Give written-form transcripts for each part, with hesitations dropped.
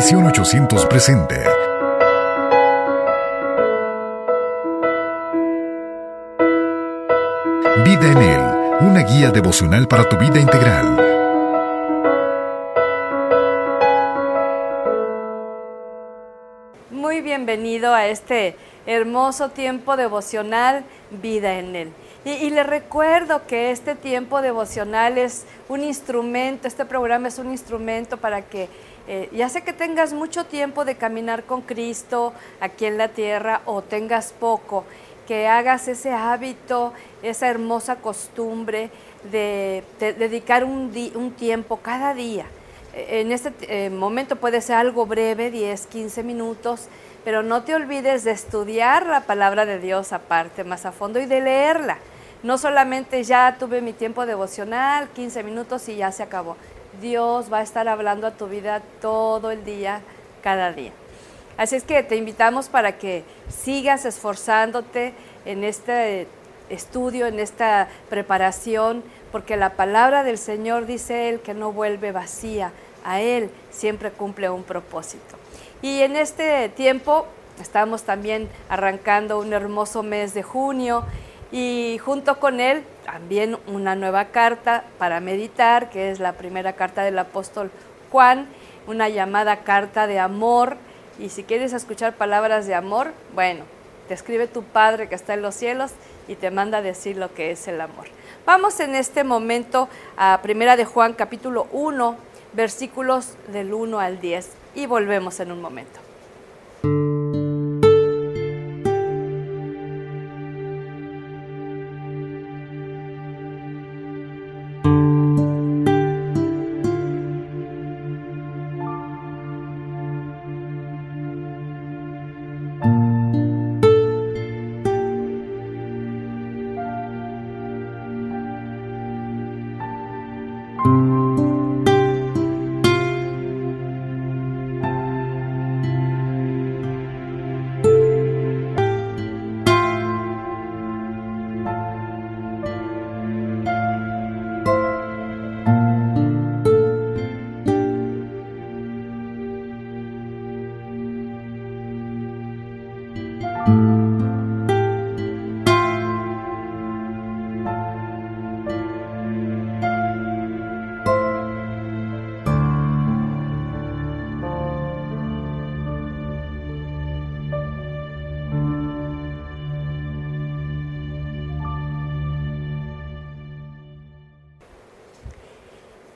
Misión 800 presenta Vida en Él, una guía devocional para tu vida integral. Muy bienvenido a este hermoso tiempo devocional, Vida en Él. Y les recuerdo que este tiempo devocional es un instrumento, este programa es un instrumento para que, ya sea que tengas mucho tiempo de caminar con Cristo aquí en la tierra o tengas poco, que hagas ese hábito, esa hermosa costumbre de dedicar un tiempo cada día. En este momento puede ser algo breve, 10, 15 minutos, pero no te olvides de estudiar la palabra de Dios aparte, más a fondo, y de leerla. No solamente ya tuve mi tiempo devocional, 15 minutos y ya se acabó. Dios va a estar hablando a tu vida todo el día, cada día. Así es que te invitamos para que sigas esforzándote en este estudio, en esta preparación, porque la palabra del Señor, dice Él, que no vuelve vacía. A Él siempre cumple un propósito. Y en este tiempo estamos también arrancando un hermoso mes de junio y junto con él también una nueva carta para meditar, que es la primera carta del apóstol Juan, una llamada carta de amor. Y si quieres escuchar palabras de amor, bueno, te escribe tu Padre que está en los cielos y te manda a decir lo que es el amor. Vamos en este momento a Primera de Juan, capítulo 1, versículos del 1 al 10, y volvemos en un momento.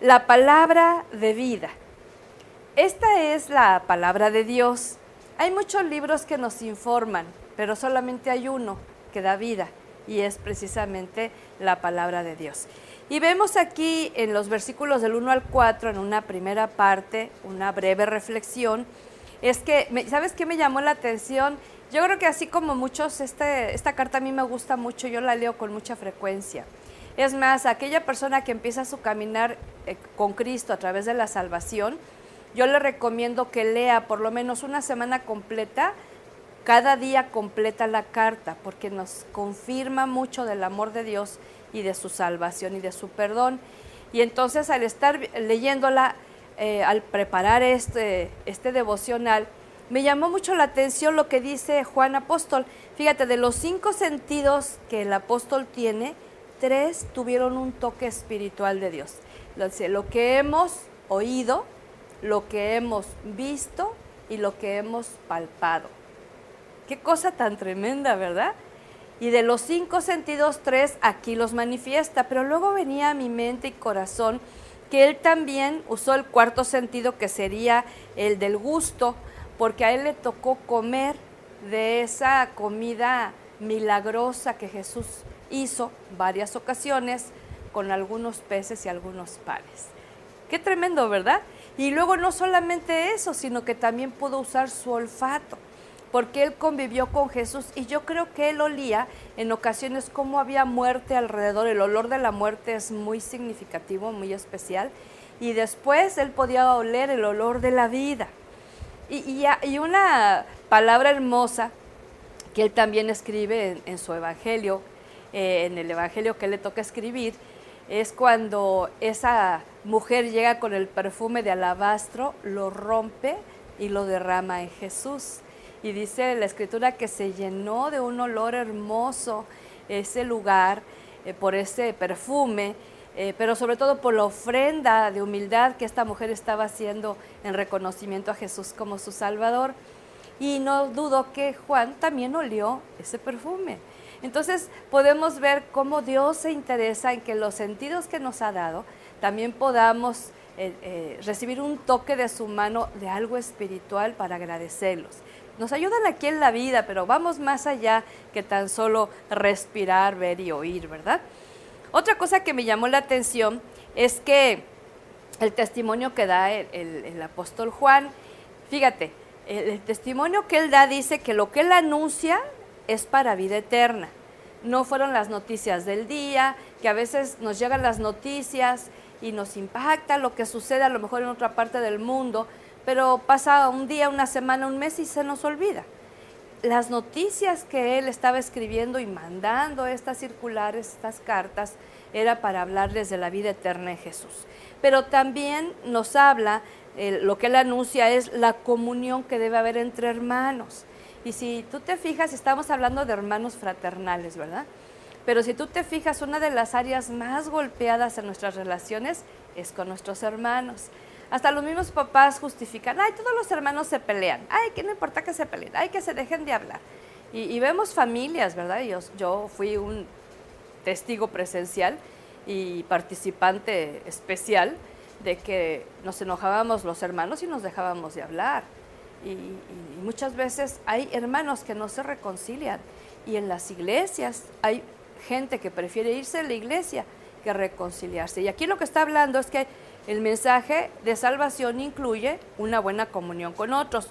La palabra de vida. Esta es la palabra de Dios. Hay muchos libros que nos informan, pero solamente hay uno que da vida y es precisamente la palabra de Dios. Y vemos aquí en los versículos del 1 al 4, en una primera parte, una breve reflexión, es que, ¿sabes qué me llamó la atención? Yo creo que así como muchos, esta carta a mí me gusta mucho, yo la leo con mucha frecuencia. Es más, aquella persona que empieza su caminar con Cristo a través de la salvación, yo le recomiendo que lea por lo menos una semana completa, cada día completa la carta, porque nos confirma mucho del amor de Dios y de su salvación y de su perdón. Y entonces al estar leyéndola, al preparar este devocional, me llamó mucho la atención lo que dice Juan Apóstol. Fíjate, de los 5 sentidos que el apóstol tiene, 3 tuvieron un toque espiritual de Dios. Lo que hemos oído, lo que hemos visto y lo que hemos palpado. Qué cosa tan tremenda, ¿verdad? Y de los 5 sentidos, 3 aquí los manifiesta, pero luego venía a mi mente y corazón que él también usó el 4º sentido, que sería el del gusto, porque a él le tocó comer de esa comida milagrosa que Jesús hizo varias ocasiones con algunos peces y algunos panes. Qué tremendo, ¿verdad? Y luego no solamente eso, sino que también pudo usar su olfato, porque él convivió con Jesús y yo creo que él olía en ocasiones cómo había muerte alrededor. El olor de la muerte es muy significativo, muy especial, y después él podía oler el olor de la vida. Y una palabra hermosa que él también escribe en su evangelio, en el evangelio que le toca escribir, es cuando esa mujer llega con el perfume de alabastro, lo rompe, y lo derrama en Jesús. Y dice la Escritura que se llenó de un olor hermoso ese lugar por ese perfume, pero sobre todo por la ofrenda de humildad que esta mujer estaba haciendo en reconocimiento a Jesús como su Salvador. Y no dudo que Juan también olió ese perfume. Entonces podemos ver cómo Dios se interesa en que los sentidos que nos ha dado también podamos recibir un toque de su mano de algo espiritual para agradecerlos. Nos ayudan aquí en la vida, pero vamos más allá que tan solo respirar, ver y oír, ¿verdad? Otra cosa que me llamó la atención es que el testimonio que da el apóstol Juan, fíjate, el testimonio que él da dice que lo que él anuncia es para vida eterna. No fueron las noticias del día, que a veces nos llegan las noticias y nos impacta lo que sucede a lo mejor en otra parte del mundo, pero pasa un día, una semana, un mes y se nos olvida. Las noticias que él estaba escribiendo y mandando, estas circulares, estas cartas, era para hablarles de la vida eterna en Jesús. Pero también nos habla, lo que él anuncia es la comunión que debe haber entre hermanos. Y si tú te fijas, estamos hablando de hermanos fraternales, ¿verdad? Pero si tú te fijas, una de las áreas más golpeadas en nuestras relaciones es con nuestros hermanos. Hasta los mismos papás justifican, ay, todos los hermanos se pelean, ay, que no importa que se peleen, ay, que se dejen de hablar. Y vemos familias, ¿verdad? Yo fui un testigo presencial y participante especial de que nos enojábamos los hermanos y nos dejábamos de hablar. Y muchas veces hay hermanos que no se reconcilian, y en las iglesias hay gente que prefiere irse a la iglesia que reconciliarse. Y aquí lo que está hablando es que el mensaje de salvación incluye una buena comunión con otros.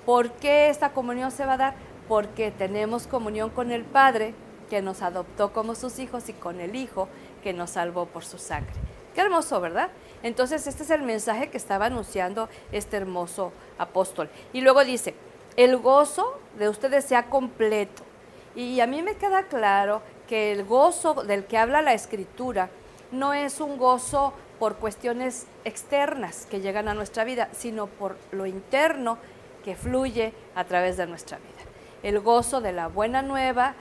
¿Por qué esta comunión se va a dar? Porque tenemos comunión con el Padre, que nos adoptó como sus hijos, y con el Hijo, que nos salvó por su sangre. Qué hermoso, ¿verdad? Entonces este es el mensaje que estaba anunciando este hermoso apóstol. Y luego dice, el gozo de ustedes sea completo. Y a mí me queda claro que el gozo del que habla la Escritura no es un gozo por cuestiones externas que llegan a nuestra vida, sino por lo interno que fluye a través de nuestra vida. El gozo de la buena nueva,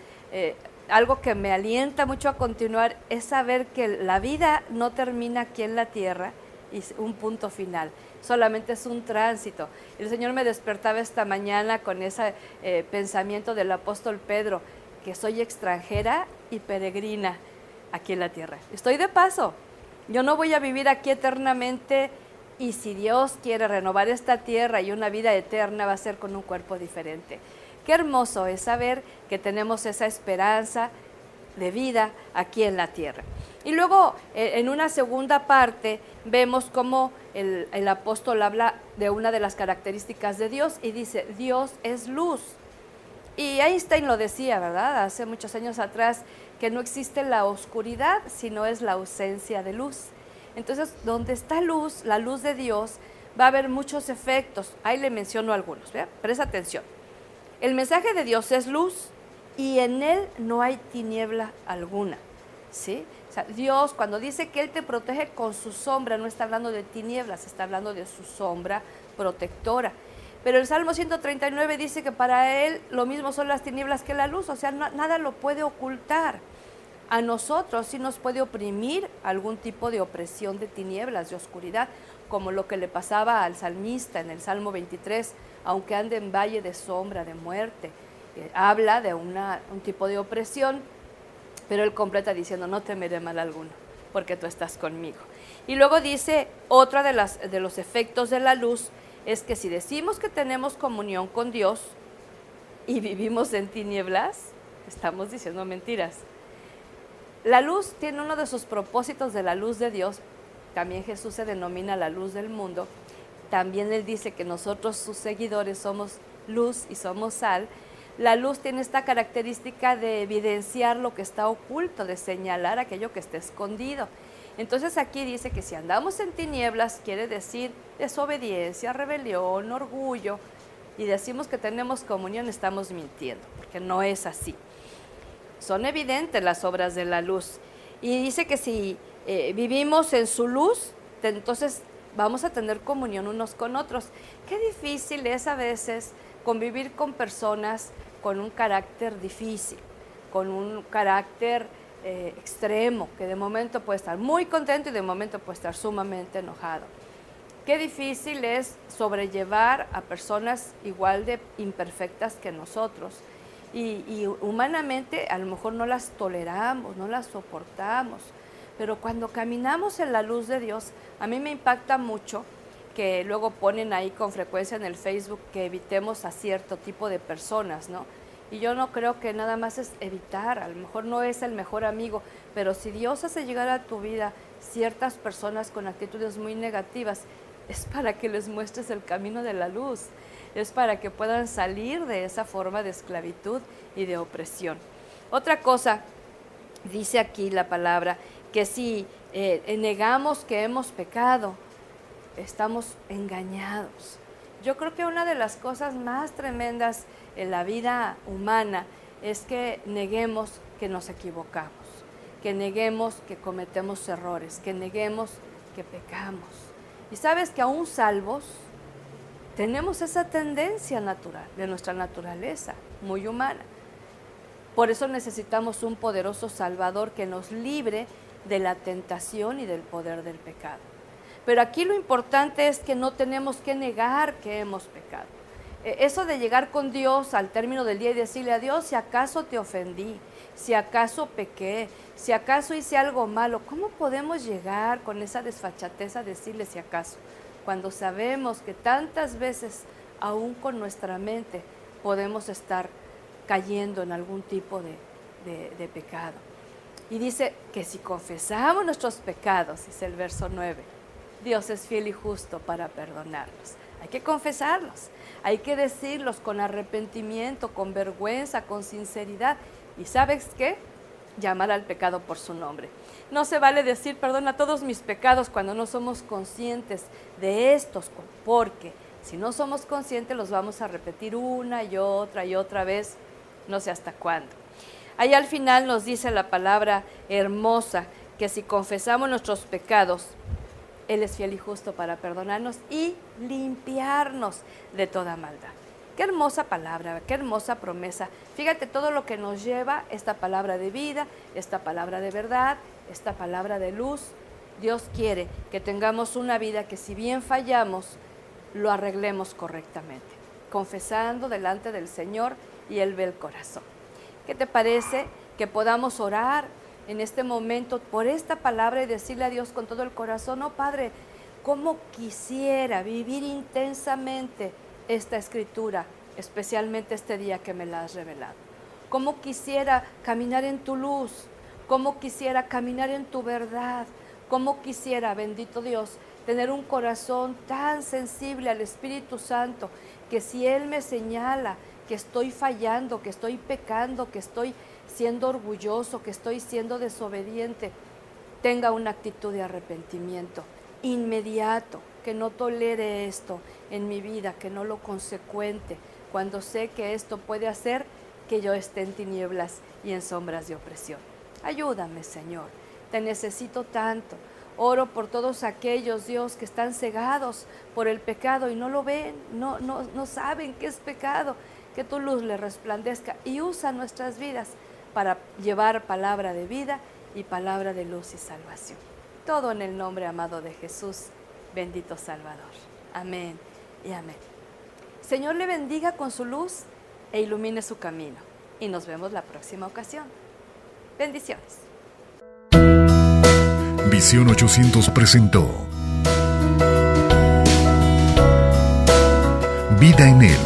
algo que me alienta mucho a continuar, es saber que la vida no termina aquí en la tierra y es un punto final, solamente es un tránsito. El Señor me despertaba esta mañana con ese pensamiento del apóstol Pedro, que soy extranjera y peregrina aquí en la tierra. Estoy de paso, yo no voy a vivir aquí eternamente, y si Dios quiere renovar esta tierra y una vida eterna, va a ser con un cuerpo diferente. Qué hermoso es saber que tenemos esa esperanza de vida aquí en la tierra. Y luego, en una segunda parte, vemos cómo el apóstol habla de una de las características de Dios y dice, Dios es luz. Y Einstein lo decía, ¿verdad? Hace muchos años atrás, que no existe la oscuridad, sino es la ausencia de luz. Entonces, donde está luz, la luz de Dios, va a haber muchos efectos. Ahí le menciono algunos, ¿verdad? Presta atención. El mensaje de Dios es luz y en él no hay tiniebla alguna, ¿sí? O sea, Dios, cuando dice que Él te protege con su sombra, no está hablando de tinieblas, está hablando de su sombra protectora. Pero el Salmo 139 dice que para Él lo mismo son las tinieblas que la luz, o sea, nada lo puede ocultar. A nosotros sí nos puede oprimir algún tipo de opresión de tinieblas, de oscuridad, como lo que le pasaba al salmista en el Salmo 23, aunque ande en valle de sombra, de muerte. Habla de un tipo de opresión, pero él completa diciendo, no temeré mal alguno, porque tú estás conmigo. Y luego dice, otra de los efectos de la luz, es que si decimos que tenemos comunión con Dios y vivimos en tinieblas, estamos diciendo mentiras. La luz tiene uno de sus propósitos de la luz de Dios. También Jesús se denomina la luz del mundo. También Él dice que nosotros, sus seguidores, somos luz y somos sal. La luz tiene esta característica de evidenciar lo que está oculto, de señalar aquello que está escondido. Entonces aquí dice que si andamos en tinieblas, quiere decir desobediencia, rebelión, orgullo, y decimos que tenemos comunión, estamos mintiendo, porque no es así. Son evidentes las obras de la luz. Y dice que si vivimos en su luz, entonces vamos a tener comunión unos con otros. Qué difícil es a veces convivir con personas con un carácter difícil, con un carácter extremo, que de momento puede estar muy contento y de momento puede estar sumamente enojado. Qué difícil es sobrellevar a personas igual de imperfectas que nosotros. Y humanamente a lo mejor no las toleramos, no las soportamos, pero cuando caminamos en la luz de Dios, a mí me impacta mucho que luego ponen ahí con frecuencia en el Facebook que evitemos a cierto tipo de personas, ¿no? Y yo no creo que nada más es evitar, a lo mejor no es el mejor amigo, pero si Dios hace llegar a tu vida ciertas personas con actitudes muy negativas, es para que les muestres el camino de la luz, es para que puedan salir de esa forma de esclavitud y de opresión. Otra cosa, dice aquí la palabra, que si negamos que hemos pecado, estamos engañados. Yo creo que una de las cosas más tremendas en la vida humana es que neguemos que nos equivocamos, que neguemos que cometemos errores, que neguemos que pecamos. Y sabes que aún salvos tenemos esa tendencia natural, de nuestra naturaleza, muy humana. Por eso necesitamos un poderoso Salvador que nos libre de la tentación y del poder del pecado. Pero aquí lo importante es que no tenemos que negar que hemos pecado. Eso de llegar con Dios al término del día y decirle a Dios, si acaso te ofendí, si acaso pequé, si acaso hice algo malo, ¿cómo podemos llegar con esa desfachatez a decirle si acaso? Cuando sabemos que tantas veces, aún con nuestra mente, podemos estar cayendo en algún tipo de pecado. Y dice que si confesamos nuestros pecados, dice el verso 9, Dios es fiel y justo para perdonarlos. Hay que confesarlos, hay que decirlos con arrepentimiento, con vergüenza, con sinceridad. ¿Y sabes qué? Llamar al pecado por su nombre. No se vale decir perdona todos mis pecados cuando no somos conscientes de estos, porque si no somos conscientes los vamos a repetir una y otra vez, no sé hasta cuándo. Ahí al final nos dice la palabra hermosa, que si confesamos nuestros pecados, Él es fiel y justo para perdonarnos y limpiarnos de toda maldad. Qué hermosa palabra, qué hermosa promesa. Fíjate todo lo que nos lleva esta palabra de vida, esta palabra de verdad, esta palabra de luz. Dios quiere que tengamos una vida que si bien fallamos, lo arreglemos correctamente, confesando delante del Señor y Él ve el corazón. ¿Qué te parece que podamos orar en este momento por esta palabra y decirle a Dios con todo el corazón? Oh Padre, cómo quisiera vivir intensamente esta escritura, especialmente este día que me la has revelado. Cómo quisiera caminar en tu luz, cómo quisiera caminar en tu verdad, cómo quisiera, bendito Dios, tener un corazón tan sensible al Espíritu Santo, que si Él me señala que estoy fallando, que estoy pecando, que estoy siendo orgulloso, que estoy siendo desobediente, tenga una actitud de arrepentimiento inmediato, que no tolere esto en mi vida, que no lo consecuente, cuando sé que esto puede hacer que yo esté en tinieblas y en sombras de opresión. Ayúdame, Señor, te necesito tanto. Oro por todos aquellos, Dios, que están cegados por el pecado y no lo ven, no saben qué es pecado. Que tu luz le resplandezca y usa nuestras vidas para llevar palabra de vida y palabra de luz y salvación. Todo en el nombre amado de Jesús, bendito Salvador. Amén y amén. Señor le bendiga con su luz e ilumine su camino. Y nos vemos la próxima ocasión. Bendiciones. Visión 800 presentó Vida en Él.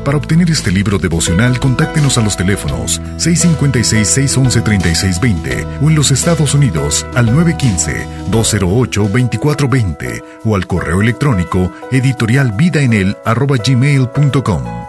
Para obtener este libro devocional, contáctenos a los teléfonos 656-611-3620 o en los Estados Unidos al 915-208-2420 o al correo electrónico editorialvidaenel@gmail.com.